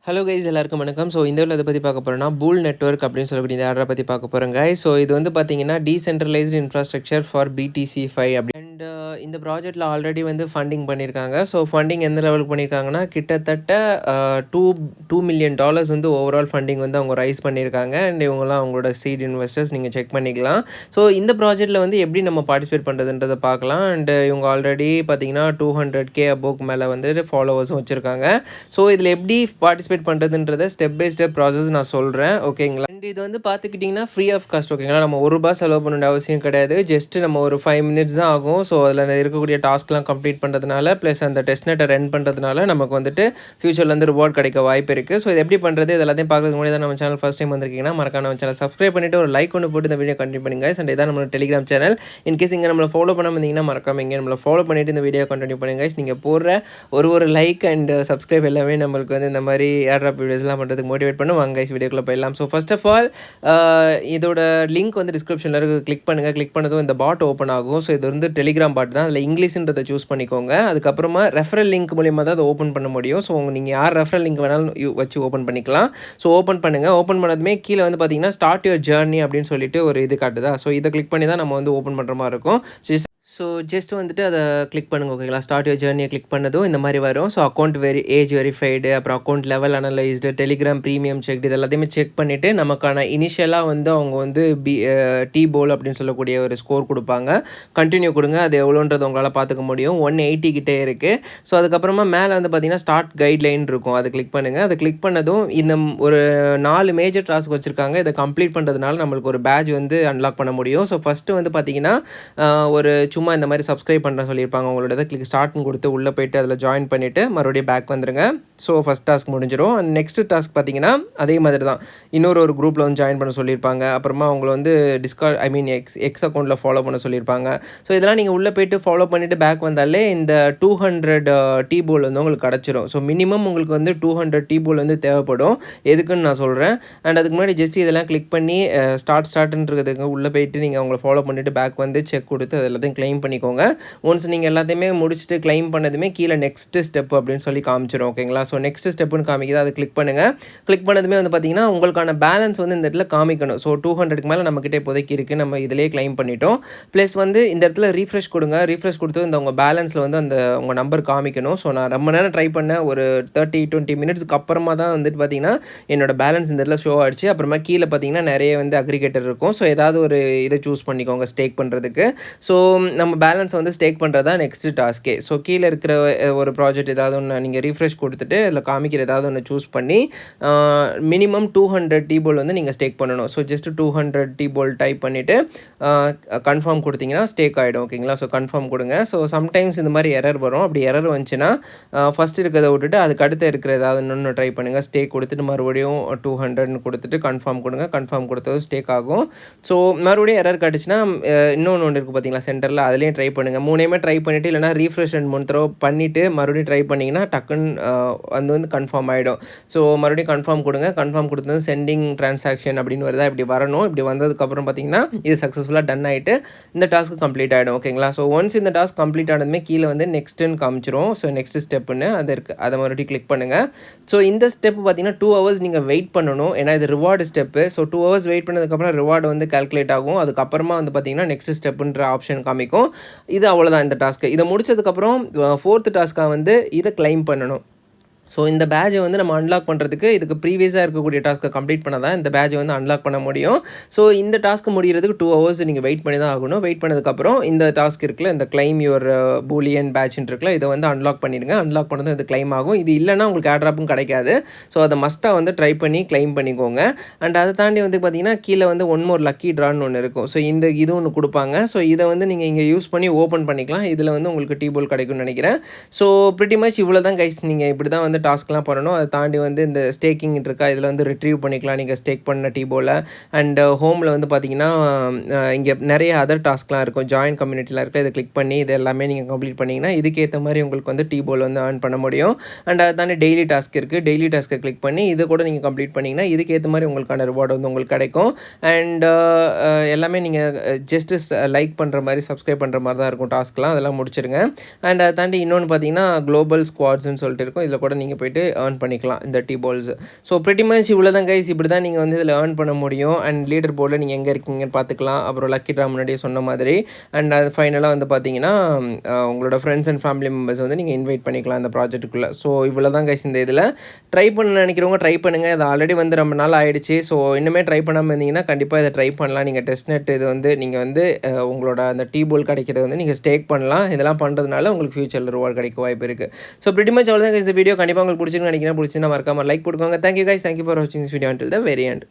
Hello guys எல்லாருக்கும் வணக்கம். So இந்த வீடியோவில் எதை பற்றி பார்க்க போகிறோம்னா பூல் நெட்வொர்க் அப்படின்னு சொல்லக்கூடிய இந்த ஆர்டரை பற்றி பார்க்க போகிறோங்க. ஸோ இது வந்து பார்த்தீங்கன்னா டீசென்ட்ரலைஸ்டு இன்ஃப்ராஸ்ட்ரக்சர் ஃபார் BTC5 அப்படி அண்ட் இந்த ப்ராஜெக்ட்டில் ஆல்ரெடி வந்து ஃபண்டிங் பண்ணியிருக்காங்க. ஸோ ஃபண்டிங் எந்த லெவலுக்கு பண்ணியிருக்காங்கன்னா கிட்டத்தட்ட $2 million வந்து ஓவரால் ஃபண்டிங் வந்து அவங்க ரைஸ் பண்ணியிருக்காங்க. அண்ட் இவங்களாம் அவங்களோட சீட் இன்வெஸ்டர்ஸ் நீங்கள் செக் பண்ணிக்கலாம். ஸோ இந்த ப்ராஜெக்ட்டில் வந்து எப்படி நம்ம பார்ட்டிசிபேட் பண்ணுறதுன்றதை பார்க்கலாம். அண்ட் இவங்க ஆல்ரெடி பார்த்தீங்கன்னா 200K அபோக் மேலே வந்து ஃபாலோவர்ஸும் வச்சுருக்காங்க. ஸோ இதில் எப்படி பார்ட்டிசிபேட் பண்ணுறதுன்றத ஸ்டெப் பை ஸ்டெப் ப்ராசஸ் நான் சொல்கிறேன், ஓகேங்களா. அண்ட் இது வந்து பார்த்துக்கிட்டிங்கன்னா ஃப்ரீ ஆஃப் காஸ்ட், ஓகேங்களா. நம்ம ₹1 செலவு பண்ண வேண்டிய அவசியம் கிடையாது. ஜஸ்ட் நம்ம ஒரு 5 minutes தான் ஆகும். ஸோ அதில் இருக்கக்கூடிய டாஸ்க்லாம் கம்ப்ளீட் பண்ணுறதுனால ப்ளஸ் அந்த டெஸ்ட்நெட்டை ரன் பண்ணுறதுனால நமக்கு வந்துட்டு ஃபியூச்சரில் வந்து ரிவார்ட் கிடைக்க வாய்ப்பு இருக்குது. ஸோ இது எப்படி பண்ணுறது இது எல்லாத்தையும் பார்க்கறதுக்கு முன்னாடி தான் நம்ம சேனல் ஃபஸ்ட் டைம் வந்திருக்கீங்கன்னா மறக்காம நம்ம சேனல் சப்ஸ்கிரைப் பண்ணிவிட்டு ஒரு லைக் ஒன்று போட்டு இந்த வீடியோ கண்டினியூ பண்ணுங்க. அண்ட் இதான் நம்ம டெலிகிராம் சேனல். இன்கேஸ் இங்கே நம்மளை ஃபாலோ பண்ண வந்தீங்கன்னா மறக்காம இங்கே நம்மளை ஃபாலோ பண்ணிவிட்டு இந்த வீடியோ கண்டினியூ பண்ணுங்க. நீங்கள் போடுற ஒரு லைக் அண்ட் சப்ஸ்கிரைப் எல்லாமே நம்மளுக்கு வந்து இந்த மாதிரி ஏர்ட்ராப் வீடியோஸ்லாம் பண்ணுறதுக்கு மோட்டிவேட் பண்ணுவாங்க. கைஸ் வீடியோக்குள்ளே போயிடலாம். ஸோ ஃபர்ஸ்ட் ஆஃப் ஆல் இதோட லிங்க் வந்து டிஸ்கிரிப்ஷனில் இருக்குது, கிளிக் பண்ணுங்கள். கிளிக் பண்ணதும் இந்த பாட் ஓப்பன் ஆகும். ஸோ இது வந்து டெலிகிராம் பாட் தான். அதில் இங்கிலீஷ்ன்றதை சூஸ் பண்ணிக்கோங்க. அதுக்கப்புறமா ரெஃபரல் லிங்க் மூலியமாக தான் அதை ஓப்பன் பண்ண முடியும். ஸோ நீங்கள் யார் ரெஃபரல் லிங்க் வேணாலும் வச்சு ஓப்பன் பண்ணிக்கலாம். ஸோ ஓப்பன் பண்ணுங்கள். ஓப்பன் பண்ணதுமே கீழே வந்து பார்த்தீங்கன்னா ஸ்டார்ட் யுவர் ஜர்னி அப்படின்னு சொல்லிட்டு ஒரு இது காட்டுதா. ஸோ இதை கிளிக் பண்ணி தான் நம்ம வந்து ஓப்பன் பண்ணுற மாதிரி இருக்கும். ஸோ ஜஸ்ட் வந்துட்டு அதை கிளிக் பண்ணுங்க, ஓகேங்களா. ஸ்டார்ட் யுவர் ஜர்னியை கிளிக் பண்ணதும் இந்த மாதிரி வரும். ஸோ அக்கௌண்ட் ஏஜ் வெரிஃபைடு, அப்புறம் account level analyst, Telegram premium check, இது எல்லாத்தையுமே செக் பண்ணிவிட்டு நமக்கான இனிஷியலாக வந்து அவங்க வந்து போல் அப்படின்னு சொல்லக்கூடிய ஒரு ஸ்கோர் கொடுப்பாங்க. கண்டினியூ கொடுங்க. அது எவ்வளோன்றது உங்களால் பார்த்துக்க முடியும். 180 கிட்டே இருக்குது. ஸோ அதுக்கப்புறமா மேலே வந்து பார்த்தீங்கன்னா ஸ்டார்ட் கைட்லைன் இருக்கும். அதை கிளிக் பண்ணுங்கள். அதை கிளிக் பண்ணதும் இந்த ஒரு 4 மேஜர் டாஸ்க் வச்சுருக்காங்க. இதை கம்ப்ளீட் பண்ணுறதுனால நம்மளுக்கு ஒரு பேட்ச் வந்து அன்லாக் பண்ண முடியும். ஸோ ஃபஸ்ட்டு வந்து பார்த்தீங்கன்னா ஒரு சும்மா இந்த மாதிரி சப்ஸ்கிரைப் பண்ணுற சொல்லியிருப்பாங்க. உங்களோட கிளிக் ஸ்டார்ட்னு கொடுத்து உள்ளே போய்ட்டு அதில் ஜாயின் பண்ணிவிட்டு மறுபடியும் பேக் வந்துடுங்க. ஸோ ஃபஸ்ட் டாஸ்க் முடிஞ்சிடும். அண்ட் நெக்ஸ்ட் டாஸ்க் பார்த்தீங்கன்னா அதே மாதிரி தான் இன்னொரு குரூப்பில் வந்து ஜாயின் பண்ண சொல்லியிருப்பாங்க. அப்புறமா அவங்களை வந்து எக்ஸ் அக்கௌண்ட்டில் ஃபாலோ பண்ண சொல்லியிருப்பாங்க. ஸோ இதெல்லாம் நீங்கள் உள்ளே போய்ட்டு ஃபாலோ பண்ணிவிட்டு பேக் வந்தாலே இந்த 200 போல் வந்து உங்களுக்கு கிடச்சிரும். ஸோ மினிமம் உங்களுக்கு வந்து 200 போல் வந்து தேவைப்படும். எதுக்குன்னு நான் சொல்கிறேன். அண்ட் அதுக்கு முன்னாடி ஜஸ்ட் இதெல்லாம் கிளிக் பண்ணி ஸ்டார்ட்ன்றதுக்கு உள்ளே போய்ட்டு நீங்கள் அவங்கள ஃபாலோ பண்ணிவிட்டு பேக் வந்து செக் கொடுத்து அது எல்லாத்தையும் கிளைம் பண்ணிக்கோங்க. ஒன்ஸ் நீங்கள் எல்லாத்தையுமே முடிச்சுட்டு கிளைம் பண்ணதுமே கீழே நெக்ஸ்ட் ஸ்டெப் அப்படின்னு சொல்லி காமிச்சிடும், ஓகேங்களா. ஸோ நெக்ஸ்ட் ஸ்டெப்புன்னு காமிக்குது, அதை கிளிக் பண்ணுங்கள். கிளிக் பண்ணதுமே வந்து பார்த்தீங்கன்னா உங்களுக்கான பேலன்ஸ் வந்து இந்த இடத்துல காமிக்கணும். ஸோ 200க்கு மேலே நம்மக்கிட்ட இப்போதைக்கு இருக்குது, நம்ம இதிலே கிளைம் பண்ணிட்டோம். ப்ளஸ் வந்து இந்த இடத்துல ரீஃப்ரெஷ் கொடுங்க. ரீஃப்ரெஷ் கொடுத்து இந்த உங்கள் பேலன்ஸில் வந்து அந்த உங்கள் நம்பர் காமிக்கணும். ஸோ நான் ரொம்ப நேரம் ட்ரை பண்ணேன். ஒரு 30-20 மினிட்ஸ்க்கு அப்புறமா தான் வந்துட்டு பார்த்தீங்கன்னா என்னோட பேலன்ஸ் இந்த இடத்துல ஷோ ஆகிடுச்சு. அப்புறமா கீழே பார்த்தீங்கன்னா நிறைய வந்து அக்ரிகேட்டர் இருக்கும். ஸோ ஏதாவது ஒரு இதை சூஸ் பண்ணிக்கோங்க ஸ்டேக் பண்ணுறதுக்கு. ஸோ நம்ம பேலன்ஸ் வந்து ஸ்டேக் பண்ணுறதா நெக்ஸ்ட் டாஸ்க்கே. ஸோ கீழே இருக்கிற ஒரு ப்ராஜெக்ட் ஏதாவது ஒன்று நீங்கள் ரீஃப்ரெஷ் கொடுத்துட்டு அதில் காமிக்கிற ஏதாவது ஒன்று சூஸ் பண்ணி மினிமம் 200 போல் வந்து நீங்கள் ஸ்டேக் பண்ணணும். ஸோ ஜஸ்ட் 200 போல் டைப் பண்ணிவிட்டு கன்ஃபார்ம் கொடுத்தீங்கன்னா ஸ்டேக் ஆகிடும், ஓகேங்களா. ஸோ கன்ஃபார்ம் கொடுங்க. ஸோ சம்டைம்ஸ் இந்த மாதிரி எரர் வரும். அப்படி எரர் வந்துச்சுன்னா ஃபஸ்ட் இருக்கிறத விட்டுட்டு அதுக்கு அடுத்து இருக்கிற ஏதாவது இன்னொன்று ட்ரை பண்ணுங்கள். ஸ்டேக் கொடுத்துட்டு மறுபடியும் 200 கொடுத்துட்டு கன்ஃபார்ம் கொடுங்க. கன்ஃபார்ம் கொடுத்தது ஸ்டேக் ஆகும். ஸோ மறுபடியும் எரர் கிடச்சுன்னா இன்னொன்று இருக்குது பார்த்தீங்களா சென்டரில், அதுலேயும் ட்ரை பண்ணுங்கள். 3 ட்ரை பண்ணிவிட்டு இல்லைனா ரீஃப்ரெஷ் 3 தடவை பண்ணிவிட்டு மறுபடியும் ட்ரை பண்ணிங்கன்னா டக்குன்னு வந்து கன்ஃபார்ம் ஆகிடும். ஸோ மறுபடியும் கன்ஃபார்ம் கொடுங்க. கன்ஃபார்ம் கொடுத்தது சென்டிங் ட்ரான்சாக்ஷன் அப்படின்னு வருதா, இப்படி வரணும். இப்படி வந்ததுக்கப்புறம் பார்த்தீங்கன்னா இது சக்ஸஸ்ஃபுல்லாக டன் ஆகிட்டு இந்த டாஸ்க்கு கம்ப்ளீட் ஆகிடும், ஓகேங்களா. ஸோ ஒன்ஸ் இந்த டாஸ்க் கம்ப்ளீட் ஆனதுமே கீழே வந்து நெக்ஸ்ட்டுன்னு காமிச்சிரும். ஸோ நெக்ஸ்ட் ஸ்டெப்புன்னு அது இருக்குது, அதை மறுபடியும் கிளிக் பண்ணுங்கள். ஸோ இந்த ஸ்டெப் பார்த்தீங்கன்னா 2 hours நீங்கள் வெயிட் பண்ணணும். ஏன்னா இது reward step. So 2 hours wait பண்ணதுக்கப்புறம் ரிவார்டு வந்து கால்குலேட் ஆகும். அதுக்கப்புறமா வந்து பார்த்தீங்கன்னா நெக்ஸ்ட் ஸ்டெப்புன்ற ஆப்ஷன் காமிக்கும். இது அவ்வளோதான் இந்த டாஸ்க்கு. இதை முடிச்சதுக்கப்புறம் 4th டாஸ்க்காக வந்து இதை கிளைம் பண்ணணும். ஸோ இந்த பேட்சை வந்து நம்ம அன்லாக் பண்ணுறதுக்கு இதுக்கு ப்ரீவியஸாக இருக்கக்கூடிய டாஸ்க்கை கம்ப்ளீட் பண்ணால் தான் இந்த பேட்சை வந்து அன்லாக் பண்ண முடியும். ஸோ இந்த டாஸ்க்கு முடிகிறதுக்கு 2 hours நீங்கள் வெயிட் பண்ணி தான் ஆகணும். வெயிட் பண்ணதுக்கப்புறம் இந்த டாஸ்க் இருக்குல்ல, இந்த கிளைம் யுவர் பூலியன் பேட்ச்னு இருக்குல்ல, இதை வந்து அன்லாக் பண்ணிடுங்க. அன்லாக் பண்ணதும் இது கிளைம் ஆகும். இது இல்லைனா உங்களுக்கு ஏர்ட்ராப்பும் கிடைக்காது. ஸோ அதை மஸ்ட்டாக வந்து ட்ரை பண்ணி கிளைம் பண்ணிக்கோங்க. அண்ட் அதை தாண்டி வந்து பார்த்தீங்கன்னா கீழே வந்து ஒன் மோர் லக்கி ட்ரான்னு ஒன்று இருக்கும். ஸோ இது ஒன்று கொடுப்பாங்க. ஸோ இதை வந்து நீங்கள் இங்கே யூஸ் பண்ணி ஓப்பன் பண்ணிக்கலாம். இதில் வந்து உங்களுக்கு போல் கிடைக்கும்னு நினைக்கிறேன். ஸோ ப்ரிட்டி மச் இவ்வளோ தான் கைஸ். நீங்கள் இப்படி தான் வந்து டாஸ்க்லாம் பண்ணணும். அதை தாண்டி வந்து இந்த ஸ்டேக்கிங் இருக்கா, இதில் வந்து ரிட்ரீவ் பண்ணிக்கலாம் நீங்கள் ஸ்டேக் பண்ண போல். அண்ட் ஹோமில் வந்து பார்த்தீங்கன்னா இங்கே நிறைய அதர் டாஸ்க்லாம் இருக்கும். ஜாயின் கம்யூனிட்டிலாம் இருக்குது. இதை கிளிக் பண்ணி இது எல்லாமே நீங்கள் கம்ப்ளீட் பண்ணிங்கன்னா இதுக்கேற்ற மாதிரி உங்களுக்கு வந்து போல் வந்து ஏர்ன் பண்ண முடியும். அண்ட் அதை தாண்டி டெய்லி டாஸ்க் இருக்குது. டெய்லி டாஸ்க்கை கிளிக் பண்ணி இதை கூட நீங்கள் கம்ப்ளீட் பண்ணிங்கன்னா இதுக்கேற்ற மாதிரி உங்களுக்கான ரிவார்டு வந்து உங்களுக்கு கிடைக்கும். அண்ட் எல்லாமே நீங்கள் ஜஸ்ட்டு லைக் பண்ணுற மாதிரி சப்ஸ்கிரைப் பண்ணுற மாதிரி தான் இருக்கும் டாஸ்க்லாம். அதெல்லாம் முடிச்சிருங்க. அண்ட் அதை தாண்டி இன்னொன்று பார்த்தீங்கன்னா குளோபல் ஸ்குவாட்ஸ்ன்னு சொல்லிட்டு இருக்கும். இதில் கூட நீங்கள் நீங்கள் போய்ட்டு ஏர்ன் பண்ணிக்கலாம் இந்த tea balls. So pretty much இவ்வளோ தான் கைஸ். இப்படி தான் நீங்கள் வந்து இதில் ஏர்ன் பண்ண முடியும். அண்ட் லீடர் போர்டில் நீங்கள் எங்கே இருக்கீங்கன்னு பார்த்துக்கலாம். அப்புறம் லக்கி ட்ரா முன்னாடியே சொன்ன மாதிரி. அண்ட் அது ஃபைனலாக வந்து பார்த்தீங்கன்னா உங்களோட ஃப்ரெண்ட்ஸ் அண்ட் ஃபேமிலி மெம்பர்ஸ் வந்து நீங்கள் இன்வைட் பண்ணிக்கலாம் இந்த ப்ராஜெக்ட்டுக்குள்ளே. ஸோ இவ்வளோ தான் கைஸ் இந்த இதில். ட்ரை பண்ண நினைக்கிறவங்க ட்ரை பண்ணுங்கள். இது ஆல்ரெடி வந்து ரொம்ப நாள் ஆயிடுச்சு. ஸோ இன்னுமே ட்ரை பண்ணாமல் இருந்தீங்கன்னா கண்டிப்பாக இதை ட்ரை பண்ணலாம். நீங்கள் டெஸ்ட்நெட் இது வந்து நீங்கள் வந்து உங்களோட அந்த டீ போல் கிடைக்கிறது வந்து நீங்கள் ஸ்டேக் பண்ணலாம். இதெல்லாம் பண்ணுறதுனால உங்களுக்கு ஃபியூச்சரில் ரிவார்ட் கிடைக்க வாய்ப்பு இருக்குது. ஸோ pretty much அவ்வளோதான் கைஸ். இந்த வீடியோ கண்டிப்பாக உங்களுக்கு பிடிச்சிருக்குன்னு நினைக்கிறேன். பிடிச்சிருந்தா மறக்காம லைக் போட்டுக்கோங்க. Thank you guys. தேங்க்யூ ஃபார் வாட்சிங் this video until the very end.